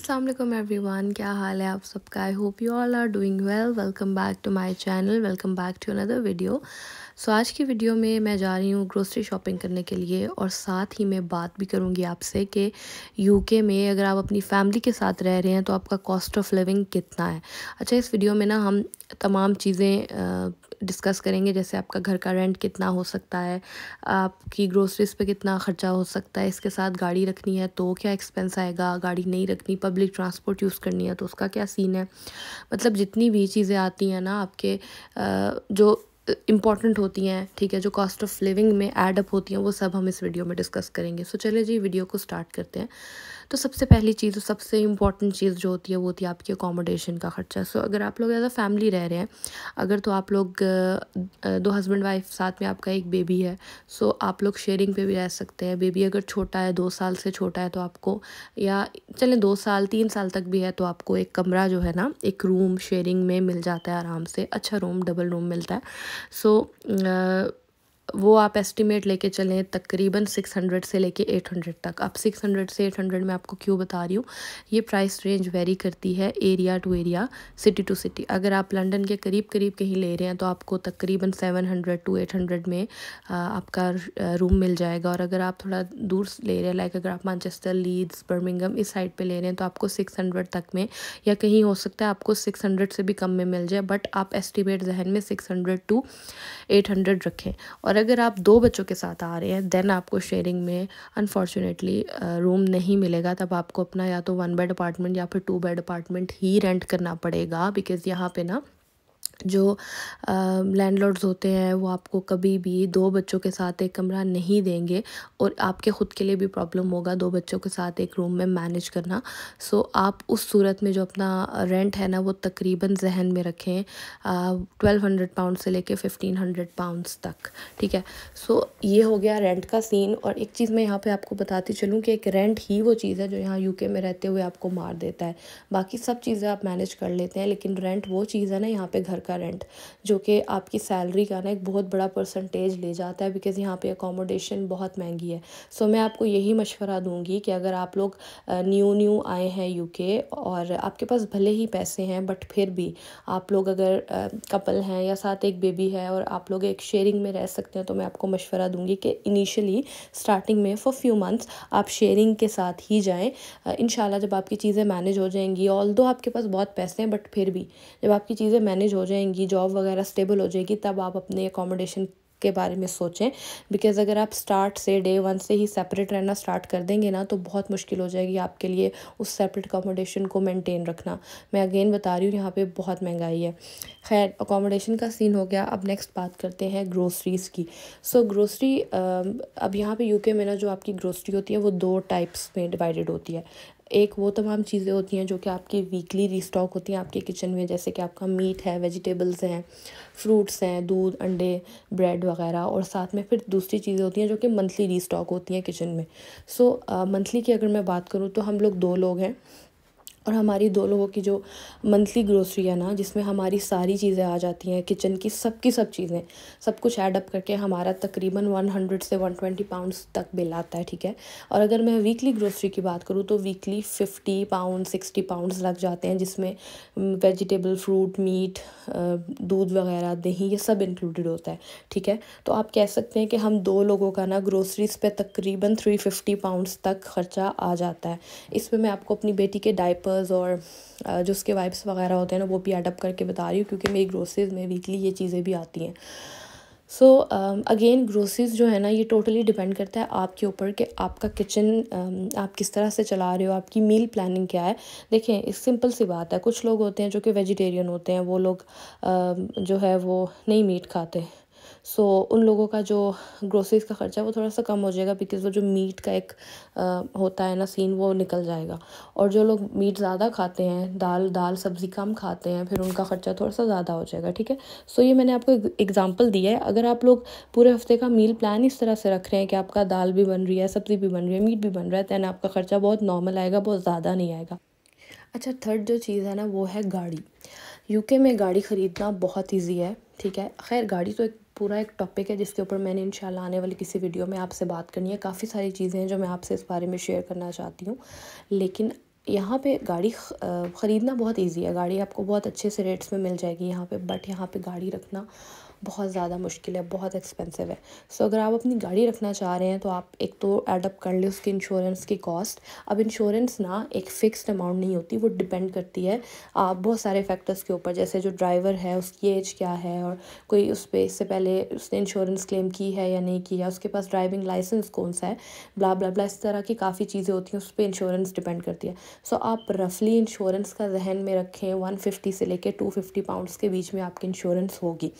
अस्सलाम वालेकुम एवरीवन, क्या हाल है आप सबका। I hope you all are doing well. Welcome back to my channel, welcome back to another video. So आज की वीडियो में मैं जा रही हूँ ग्रोसरी शॉपिंग करने के लिए और साथ ही मैं बात भी करूँगी आपसे कि यूके में अगर आप अपनी फैमिली के साथ रह रहे हैं तो आपका कॉस्ट ऑफ लिविंग कितना है। अच्छा, इस वीडियो में ना हम तमाम चीज़ें डिस्कस करेंगे, जैसे आपका घर का रेंट कितना हो सकता है, आपकी ग्रोसरीज पे कितना ख़र्चा हो सकता है, इसके साथ गाड़ी रखनी है तो क्या एक्सपेंस आएगा, गाड़ी नहीं रखनी पब्लिक ट्रांसपोर्ट यूज़ करनी है तो उसका क्या सीन है। मतलब जितनी भी चीज़ें आती हैं ना आपके जो इम्पॉर्टेंट होती हैं, ठीक है, जो कॉस्ट ऑफ लिविंग में ऐड अप होती हैं, वो सब हम इस वीडियो में डिस्कस करेंगे। सो चलिए जी वीडियो को स्टार्ट करते हैं। तो सबसे पहली चीज़, सबसे इम्पॉर्टेंट चीज़ जो होती है वो होती है आपकी अकोमोडेशन का ख़र्चा। सो अगर आप लोग एज अ फैमिली रह रहे हैं, अगर तो आप लोग दो हस्बैंड वाइफ, साथ में आपका एक बेबी है, सो आप लोग शेयरिंग पे भी रह सकते हैं। बेबी अगर छोटा है, 2 साल से छोटा है, तो आपको, या चलें 2 साल 3 साल तक भी है, तो आपको एक कमरा जो है ना, एक रूम शेयरिंग में मिल जाता है आराम से। अच्छा रूम, डबल रूम मिलता है। सो वो आप एस्टिमेट लेके चलें तकरीबन 600 से लेके 800 तक। अब 600 से 800 में आपको क्यों बता रही हूँ, ये प्राइस रेंज वेरी करती है area to area, city to city. अगर आप लंदन के करीब करीब कहीं ले रहे हैं तो आपको तकरीबन 700 टू 800 में आपका रूम मिल जाएगा। और अगर आप थोड़ा दूर ले रहे हैं, लाइक अगर आप मैनचेस्टर, लीड्स, बर्मिंघम इस साइड पे ले रहे हैं, तो आपको 600 तक में, या कहीं हो सकता है आपको 600 से भी कम में मिल जाए, बट आप एस्टिमेट जहन में 600 टू 800 रखें। और अगर आप 2 बच्चों के साथ आ रहे हैं देन आपको शेयरिंग में अनफॉर्चुनेटली रूम नहीं मिलेगा। तब आपको अपना या तो 1 बेड अपार्टमेंट या फिर 2 बेड अपार्टमेंट ही रेंट करना पड़ेगा। बिकॉज़ यहाँ पे ना जो लैंडलॉर्ड्स होते हैं वो आपको कभी भी 2 बच्चों के साथ एक कमरा नहीं देंगे, और आपके ख़ुद के लिए भी प्रॉब्लम होगा 2 बच्चों के साथ एक रूम में मैनेज करना। सो आप उस सूरत में जो अपना रेंट है ना, वो तकरीबन जहन में रखें 1200 पाउंड से लेके 1500 पाउंड्स तक, ठीक है। सो ये हो गया रेंट का सीन। और एक चीज़ मैं यहाँ पे आपको बताती चलूँ कि एक रेंट ही वो चीज़ है जो यहाँ यूके में रहते हुए आपको मार देता है। बाकी सब चीज़ें आप मैनेज कर लेते हैं, लेकिन रेंट वो चीज़ है ना यहाँ पे, घर का रेंट, जो कि आपकी सैलरी का ना एक बहुत बड़ा परसेंटेज ले जाता है। बिकॉज़ यहाँ पे अकोमोडेशन बहुत महंगी है। सो मैं आपको यही मशवरा दूंगी कि अगर आप लोग न्यू आए हैं यूके और आपके पास भले ही पैसे हैं, बट फिर भी आप लोग अगर कपल हैं या साथ एक बेबी है और आप लोग एक शेयरिंग में रह सकते हैं, तो मैं आपको मशवरा दूंगी कि इनिशियली स्टार्टिंग में फॉर फ्यू मंथ्स आप शेयरिंग के साथ ही जाएँ। इंशाल्लाह जब आपकी चीज़ें मैनेज हो जाएंगी, ऑल्दो आपके पास बहुत पैसे हैं, बट फिर भी जब आपकी चीज़ें मैनेज हो जाएंगी, जॉब वगैरह स्टेबल हो जाएगी, तब आप अपने अकोमोडेशन के बारे में सोचें। बिकॉज़ अगर आप स्टार्ट से डे 1 से ही सेपरेट रहना स्टार्ट कर देंगे ना, तो बहुत मुश्किल हो जाएगी आपके लिए उस सेपरेट अकोमोडेशन को मेंटेन रखना। मैं अगेन बता रही हूँ, यहाँ पे बहुत महंगाई है। खैर, अकोमोडेशन का सीन हो गया। अब नेक्स्ट बात करते हैं ग्रोसरीज़ की। सो ग्रोसरी, अब यहाँ पे यूके में ना जो आपकी ग्रोसरी होती है वो 2 टाइप्स में डिवाइडेड होती है। एक वो तमाम चीज़ें होती हैं जो कि आपकी वीकली रीस्टॉक होती हैं आपके किचन में, जैसे कि आपका मीट है, वेजिटेबल्स हैं, फ्रूट्स हैं, दूध, अंडे, ब्रेड वगैरह। और साथ में फिर दूसरी चीज़ें होती हैं जो कि मंथली रीस्टॉक होती हैं किचन में। सो मंथली की अगर मैं बात करूँ तो हम लोग 2 लोग हैं, और हमारी 2 लोगों की जो मंथली ग्रोसरी है ना, जिसमें हमारी सारी चीज़ें आ जाती हैं किचन की, सब चीज़ें, सब कुछ ऐड अप करके हमारा तकरीबन 100 से 120 पाउंड्स तक बिल आता है, ठीक है। और अगर मैं वीकली ग्रोसरी की बात करूँ तो वीकली 50 पाउंड 60 पाउंड्स लग जाते हैं, जिसमें वेजिटेबल, फ्रूट, मीट, दूध वगैरह, दही, ये सब इंक्लूडेड होता है, ठीक है। तो आप कह सकते हैं कि हम 2 लोगों का ना ग्रोसरीज पे तकरीबन 350 पाउंड्स तक ख़र्चा आ जाता है। इसमें मैं आपको अपनी बेटी के डायपर्स और जो उसके वाइप्स वगैरह होते हैं ना, वो भी ऐड अप करके बता रही हूँ, क्योंकि मेरी ग्रोसरीज में वीकली ये चीज़ें भी आती हैं। सो अगेन ग्रोसरीज जो है ना, ये टोटली डिपेंड करता है आपके ऊपर कि आपका किचन आप किस तरह से चला रहे हो, आपकी मील प्लानिंग क्या है। देखें, इस सिंपल सी बात है, कुछ लोग होते हैं जो कि वेजिटेरियन होते हैं, वो लोग जो है वो नहीं मीट खाते। सो उन लोगों का जो ग्रोसरीज का ख़र्चा है वो थोड़ा सा कम हो जाएगा, बिकॉज़ वो जो मीट का एक होता है ना सीन, वो निकल जाएगा। और जो लोग मीट ज़्यादा खाते हैं, दाल सब्ज़ी कम खाते हैं, फिर उनका ख़र्चा थोड़ा सा ज़्यादा हो जाएगा, ठीक है। सो ये मैंने आपको एग्जांपल दिया है। अगर आप लोग पूरे हफ्ते का मील प्लान इस तरह से रख रहे हैं कि आपका दाल भी बन रही है, सब्ज़ी भी बन रही है, मीट भी बन रहा है, दैन आपका ख़र्चा बहुत नॉर्मल आएगा, बहुत ज़्यादा नहीं आएगा। अच्छा, थर्ड जो चीज़ है ना, वो है गाड़ी। यूके में गाड़ी ख़रीदना बहुत इजी है, ठीक है। खैर, गाड़ी तो एक पूरा एक टॉपिक है जिसके ऊपर मैंने इंशाल्लाह आने वाली किसी वीडियो में आपसे बात करनी है। काफ़ी सारी चीज़ें हैं जो मैं आपसे इस बारे में शेयर करना चाहती हूँ, लेकिन यहाँ पे गाड़ी ख़रीदना बहुत इजी है, गाड़ी आपको बहुत अच्छे से रेट्स में मिल जाएगी यहाँ पे, बट यहाँ पे गाड़ी रखना बहुत ज़्यादा मुश्किल है, बहुत एक्सपेंसिव है। सो अगर आप अपनी गाड़ी रखना चाह रहे हैं तो आप एक तो एडअप कर ले उसकी इंश्योरेंस की कॉस्ट। अब इंश्योरेंस ना एक फ़िक्स्ड अमाउंट नहीं होती, वो डिपेंड करती है बहुत सारे फैक्टर्स के ऊपर, जैसे जो ड्राइवर है उसकी एज क्या है, और कोई उस पर इससे पहले उसने इंश्योरेंस क्लेम की है या नहीं किया, उसके पास ड्राइविंग लाइसेंस कौन सा है, ब्ला ब्ला ब्ला, इस तरह की काफ़ी चीज़ें होती हैं, उस पर इंश्योरेंस डिपेंड करती है। सो आप रफली इंश्योरेंस का जहन में रखें 150 से लेके 250 पाउंड्स के बीच में आपकी इंश्योरेंस होगी।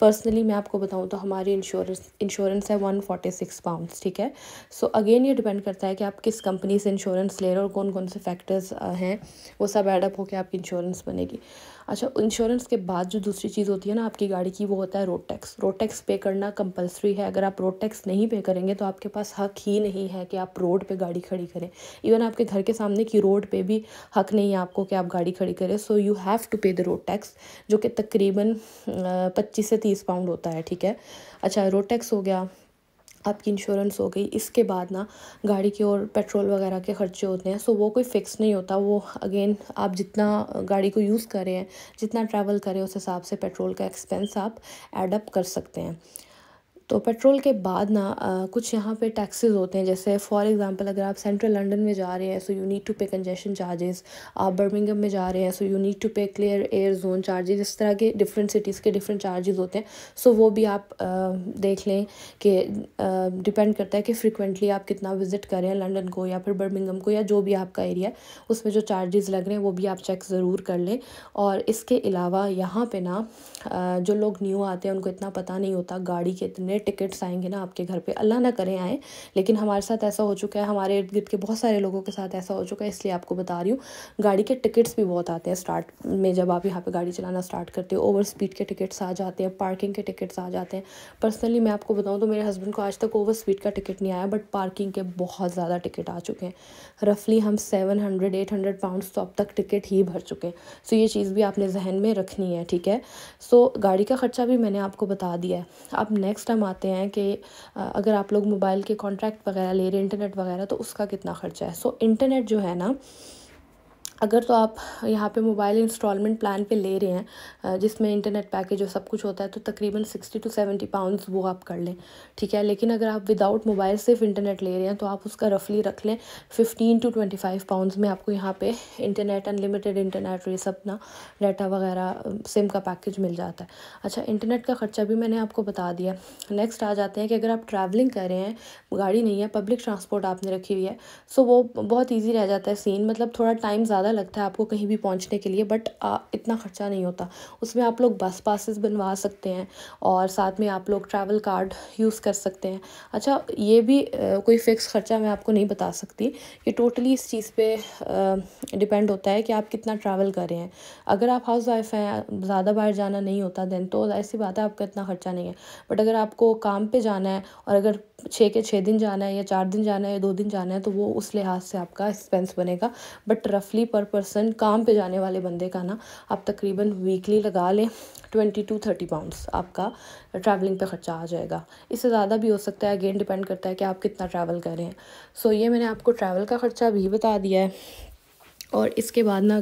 पर्सनली मैं आपको बताऊं तो हमारी इंश्योरेंस है 146 पाउंड्स, ठीक है। सो अगेन ये डिपेंड करता है कि आप किस कंपनी से इंश्योरेंस ले रहे हो और कौन कौन से फैक्टर्स हैं, वो सब एडअप होकर आपकी इंश्योरेंस बनेगी। अच्छा, इंश्योरेंस के बाद जो दूसरी चीज़ होती है ना आपकी गाड़ी की, वो होता है रोड टैक्स। रोड टैक्स पे करना कंपलसरी है। अगर आप रोड टैक्स नहीं पे करेंगे तो आपके पास हक ही नहीं है कि आप रोड पे गाड़ी खड़ी करें। इवन आपके घर के सामने की रोड पे भी हक नहीं है आपको कि आप गाड़ी खड़ी करें। सो यू हैव टू पे द रोड टैक्स, जो कि तकरीबन 25 से 30 पाउंड होता है, ठीक है। अच्छा, रोड टैक्स हो गया, आपकी इंश्योरेंस हो गई। इसके बाद ना गाड़ी के और पेट्रोल वगैरह के ख़र्चे होते हैं, सो वो कोई फ़िक्स नहीं होता। वो अगेन आप जितना गाड़ी को यूज़ कर रहे हैं, जितना ट्रैवल करें, उस हिसाब से पेट्रोल का एक्सपेंस आप एडअप कर सकते हैं। तो पेट्रोल के बाद ना कुछ यहाँ पे टैक्सेस होते हैं, जैसे फॉर एग्जांपल अगर आप सेंट्रल लंदन में जा रहे हैं सो यू नीड टू पे कंजेशन चार्जेस। आप बर्मिंघम में जा रहे हैं सो यू नीड टू पे क्लियर एयर जोन चार्जेस। इस तरह के डिफरेंट सिटीज़ के डिफरेंट चार्जेस होते हैं। सो वो भी आप देख लें कि डिपेंड करता है कि फ्रिक्वेंटली आप कितना विज़िट करें लंदन को या फिर बर्मिंघम को, या जो भी आपका एरिया, उसमें जो चार्जेस लग रहे हैं वो भी आप चेक ज़रूर कर लें। और इसके अलावा यहाँ पे ना जो लोग न्यू आते हैं उनको इतना पता नहीं होता, गाड़ी के इतने टिकट्स आएंगे ना आपके घर पे, अल्लाह ना करें आए, लेकिन हमारे साथ ऐसा हो चुका है, हमारे इर्द गिर्द के बहुत सारे लोगों के साथ ऐसा हो चुका है, इसलिए आपको बता रही हूँ। गाड़ी के टिकट्स भी बहुत आते हैं स्टार्ट में, जब आप यहाँ पे गाड़ी चलाना स्टार्ट करते हो। ओवर स्पीड के टिकट्स आ जाते हैं, पार्किंग के टिकट्स आ जाते हैं। पर्सनली मैं आपको बताऊँ तो मेरे हस्बैंड को आज तक ओवर स्पीड का टिकट नहीं आया, बट पार्किंग के बहुत ज़्यादा टिकट आ चुके हैं। रफली हम 700-800 पाउंड्स तो अब तक टिकट ही भर चुके हैं। सो ये चीज़ भी आपने जहन में रखनी है, ठीक है। सो गाड़ी का ख़र्चा भी मैंने आपको बता दिया है। अब नेक्स्ट हम आते हैं कि अगर आप लोग मोबाइल के कॉन्ट्रैक्ट वगैरह ले रहे हैं, इंटरनेट वगैरह, तो उसका कितना ख़र्चा है। सो इंटरनेट जो है ना, अगर तो आप यहाँ पे मोबाइल इंस्टॉलमेंट प्लान पे ले रहे हैं जिसमें इंटरनेट पैकेज और सब कुछ होता है, तो तकरीबन 60 to 70 पाउंड्स वो आप कर लें, ठीक है। लेकिन अगर आप विदाउट मोबाइल सिर्फ इंटरनेट ले रहे हैं तो आप उसका रफली रख लें 15 to 25 पाउंड्स में आपको यहाँ पे इंटरनेट, अनलिमिटेड इंटरनेट, ये सब ना डाटा वगैरह, सिम का पैकेज मिल जाता है। अच्छा, इंटरनेट का ख़र्चा भी मैंने आपको बता दिया। नेक्स्ट आ जाते हैं कि अगर आप ट्रैवलिंग कर रहे हैं, गाड़ी नहीं है, पब्लिक ट्रांसपोर्ट आपने रखी हुई है, सो वो बहुत ईजी रह जाता है सीन। मतलब थोड़ा टाइम ज़्यादा लगता है आपको कहीं भी पहुंचने के लिए, बट इतना ख़र्चा नहीं होता। उसमें आप लोग बस पासेस बनवा सकते हैं और साथ में आप लोग ट्रैवल कार्ड यूज़ कर सकते हैं। अच्छा, ये भी कोई फ़िक्स ख़र्चा मैं आपको नहीं बता सकती, ये टोटली इस चीज़ पे डिपेंड होता है कि आप कितना ट्रैवल कर रहे हैं। अगर आप हाउस वाइफ हैं, ज़्यादा बाहर जाना नहीं होता देन तो ऐसी बात है, आपका इतना ख़र्चा नहीं है। बट अगर आपको काम पे जाना है और अगर 6 के 6 दिन जाना है या 4 दिन जाना है या 2 दिन जाना है, तो वो उस लिहाज से आपका एक्सपेंस बनेगा। बट रफली पर पर्सन काम पे जाने वाले बंदे का ना आप तकरीबन वीकली लगा लें 20 to 30 पाउंड्स आपका ट्रैवलिंग पे ख़र्चा आ जाएगा। इससे ज़्यादा भी हो सकता है, अगेन डिपेंड करता है कि आप कितना ट्रैवल कर रहे हैं। सो ये मैंने आपको ट्रैवल का ख़र्चा भी बता दिया है। और इसके बाद ना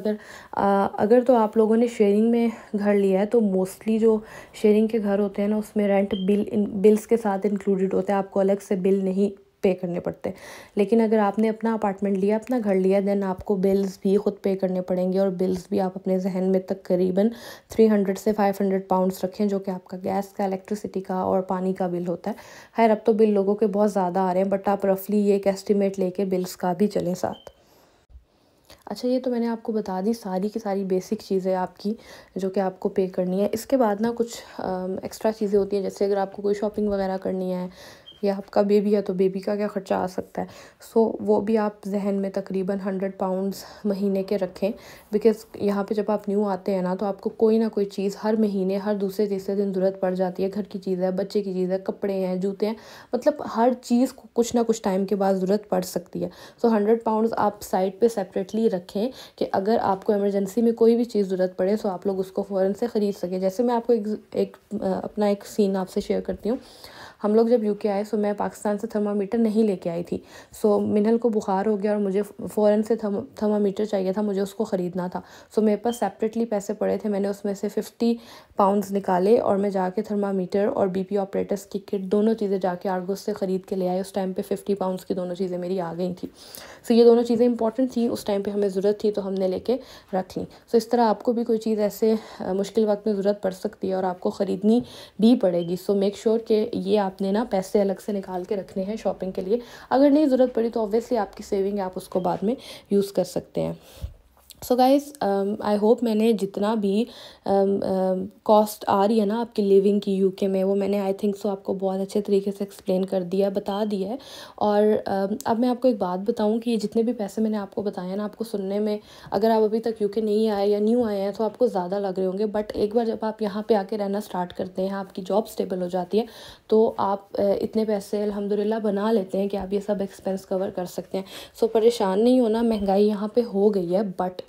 अगर तो आप लोगों ने शेयरिंग में घर लिया है, तो मोस्टली जो शेयरिंग के घर होते हैं ना, उसमें रेंट बिल्स के साथ इंक्लूडेड होता है, आपको अलग से बिल नहीं पे करने पड़ते। लेकिन अगर आपने अपना अपार्टमेंट लिया, अपना घर लिया, देन आपको बिल्स भी ख़ुद पे करने पड़ेंगे। और बिल्स भी आप अपने जहन में तकरीबन 300 से 500 पाउंड्स रखें, जो कि आपका गैस का, इलेक्ट्रिसिटी का और पानी का बिल होता है। खैर, अब तो बिल लोगों के बहुत ज़्यादा आ रहे हैं, बट आप रफली ये एक एस्टिमेट लेके बिल्स का भी चलें साथ। अच्छा, ये तो मैंने आपको बता दी सारी की सारी बेसिक चीज़ें आपकी, जो कि आपको पे करनी है। इसके बाद ना कुछ एक्स्ट्रा चीज़ें होती हैं, जैसे अगर आपको कोई शॉपिंग वगैरह करनी है या आपका बेबी है तो बेबी का क्या ख़र्चा आ सकता है। सो वो भी आप जहन में तकरीबन 100 पाउंड्स महीने के रखें। बिकॉज़ यहाँ पे जब आप न्यू आते हैं ना, तो आपको कोई ना कोई चीज़ हर महीने, हर दूसरे तीसरे दिन ज़रूरत पड़ जाती है। घर की चीज़ है, बच्चे की चीज़ है, कपड़े हैं, जूते हैं, मतलब हर चीज़ को कुछ ना कुछ टाइम के बाद ज़रूरत पड़ सकती है। सो 100 पाउंड्स आप साइड पे सेपरेटली रखें कि अगर आपको इमरजेंसी में कोई भी चीज़ ज़रूरत पड़े तो आप लोग उसको फ़ौरन से ख़रीद सकें। जैसे मैं आपको अपना एक सीन आपसे शेयर करती हूँ। हम लोग जब यूके आए सो मैं पाकिस्तान से थर्मामीटर नहीं लेके आई थी। सो मिनहल को बुखार हो गया और मुझे फ़ौरन से थर्मामीटर चाहिए था, मुझे उसको ख़रीदना था। सो मेरे पास सेपरेटली पैसे पड़े थे, मैंने उसमें से 50 पाउंड्स निकाले और मैं जाके थर्मामीटर और बीपी ऑपरेटर्स की किट दोनों चीज़ें जाके आर्गोस से ख़रीद के ले आए। उस टाइम पे 50 पाउंड्स की दोनों चीज़ें मेरी आ गई थी। सो ये दोनों चीज़ें इंपॉर्टेंट थी, उस टाइम पे हमें ज़रूरत थी तो हमने लेके रख ली। सो इस तरह आपको भी कोई चीज़ ऐसे मुश्किल वक्त में ज़रूरत पड़ सकती है और आपको ख़रीदनी भी पड़ेगी। सो मेक श्योर कि ये आपने ना पैसे अलग से निकाल के रखने हैं शॉपिंग के लिए। अगर नहीं ज़रूरत पड़ी तो ऑब्वियसली आपकी सेविंग, आप उसको बाद में यूज़ कर सकते हैं। सो गाइज़ आई होप मैंने जितना भी कॉस्ट आ रही है ना आपकी लिविंग की यूके में, वो मैंने आई थिंक सो आपको बहुत अच्छे तरीके से एक्सप्लेन कर दिया, बता दिया है। और अब मैं आपको एक बात बताऊं कि जितने भी पैसे मैंने आपको बताए ना, आपको सुनने में अगर आप अभी तक यूके नहीं आए या न्यू आए हैं तो आपको ज़्यादा लग रहे होंगे, बट एक बार जब आप यहाँ पे आके रहना स्टार्ट करते हैं, आपकी जॉब स्टेबल हो जाती है, तो आप इतने पैसे अल्हम्दुलिल्लाह बना लेते हैं कि आप ये सब एक्सपेंस कवर कर सकते हैं। सो परेशान नहीं होना, महंगाई यहाँ पे हो गई है, बट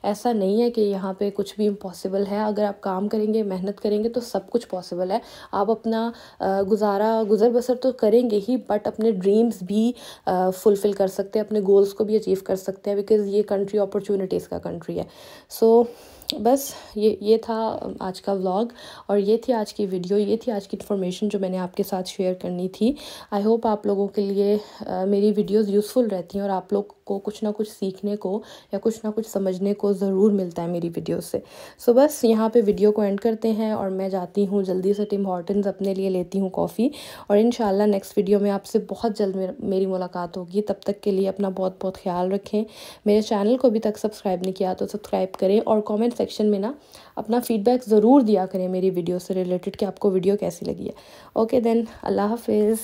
ऐसा नहीं है कि यहाँ पे कुछ भी इम्पॉसिबल है। अगर आप काम करेंगे, मेहनत करेंगे तो सब कुछ पॉसिबल है। आप अपना गुज़र बसर तो करेंगे ही, बट अपने ड्रीम्स भी फुलफ़िल कर सकते हैं, अपने गोल्स को भी अचीव कर सकते हैं, बिकॉज़ ये कंट्री अपॉर्चुनिटीज़ का कंट्री है। सो बस ये था आज का व्लॉग और ये थी आज की वीडियो, ये थी आज की इन्फॉर्मेशन जो मैंने आपके साथ शेयर करनी थी। आई होप आप लोगों के लिए मेरी वीडियोस यूज़फुल रहती हैं और आप लोग को कुछ ना कुछ सीखने को या कुछ ना कुछ समझने को ज़रूर मिलता है मेरी वीडियो से। सो बस यहाँ पे वीडियो को एंड करते हैं और मैं जाती हूँ जल्दी से टिम हॉर्टन्स अपने लिए लेती हूँ कॉफ़ी, और इंशाल्लाह नेक्स्ट वीडियो में आपसे बहुत जल्द मेरी मुलाकात होगी। तब तक के लिए अपना बहुत बहुत ख्याल रखें। मेरे चैनल को अभी तक सब्सक्राइब नहीं किया तो सब्सक्राइब करें और कमेंट सेक्शन में ना अपना फीडबैक ज़रूर दिया करें मेरी वीडियो से रिलेटेड कि आपको वीडियो कैसी लगी है। ओके देन, अल्लाह हाफिज़।